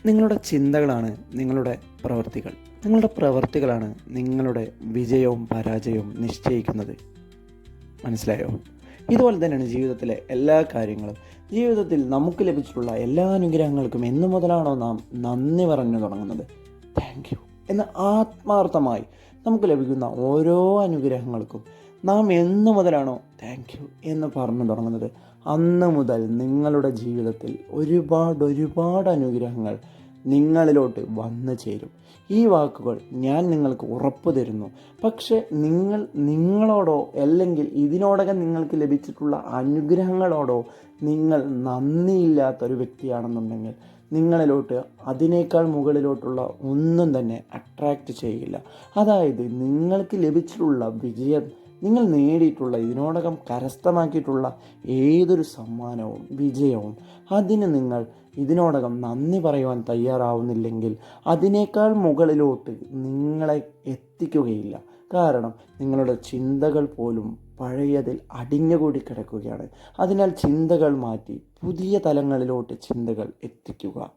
നിങ്ങളുടെ ചിന്തകളാണ് നിങ്ങളുടെ പ്രവൃത്തികൾ. നിങ്ങളുടെ പ്രവൃത്തികളാണ് നിങ്ങളുടെ വിജയവും പരാജയവും നിശ്ചയിക്കുന്നത്. മനസ്സിലായോ? ഇതുപോലെ തന്നെയാണ് ജീവിതത്തിലെ എല്ലാ കാര്യങ്ങളും. ജീവിതത്തിൽ നമുക്ക് ലഭിച്ചിട്ടുള്ള എല്ലാ അനുഗ്രഹങ്ങൾക്കും എന്നു മുതലാണോ നാം നന്ദി പറഞ്ഞു തുടങ്ങുന്നത്? താങ്ക് യു എന്ന് ആത്മാർത്ഥമായി നമുക്ക് ലഭിക്കുന്ന ഓരോ അനുഗ്രഹങ്ങൾക്കും നാം എന്നു മുതലാണോ താങ്ക് യു എന്ന് പറഞ്ഞു തുടങ്ങുന്നത്, അന്ന് മുതൽ നിങ്ങളുടെ ജീവിതത്തിൽ ഒരുപാട് അനുഗ്രഹങ്ങൾ നിങ്ങളിലോട്ട് വന്നു ചേരും. ഈ വാക്കുകൾ ഞാൻ നിങ്ങൾക്ക് ഉറപ്പു തരുന്നു. പക്ഷെ നിങ്ങളോടോ അല്ലെങ്കിൽ ഇതിനോടകം നിങ്ങൾക്ക് ലഭിച്ചിട്ടുള്ള അനുഗ്രഹങ്ങളോടോ നിങ്ങൾ നന്ദിയില്ലാത്തൊരു വ്യക്തിയാണെന്നുണ്ടെങ്കിൽ നിങ്ങളിലോട്ട് അതിനേക്കാൾ മുകളിലോട്ടുള്ള ഒന്നും തന്നെ അട്രാക്റ്റ് ചെയ്യില്ല. അതായത് നിങ്ങൾക്ക് ലഭിച്ചിട്ടുള്ള വിജയം, നിങ്ങൾ നേടിയിട്ടുള്ള ഇതിനോടകം കരസ്ഥമാക്കിയിട്ടുള്ള ഏതൊരു സമ്മാനവും വിജയവും അതിന് നിങ്ങൾ ഇതിനോടകം നന്ദി പറയുവാൻ തയ്യാറാവുന്നില്ലെങ്കിൽ അതിനേക്കാൾ മുകളിലോട്ട് നിങ്ങളെ എത്തിക്കുകയില്ല. കാരണം നിങ്ങളുടെ ചിന്തകൾ പോലും പഴയതിൽ അടിഞ്ഞുകൂടി കിടക്കുകയാണ്. അതിനാൽ ചിന്തകൾ മാറ്റി പുതിയ തലങ്ങളിലോട്ട് ചിന്തകൾ എത്തിക്കുക.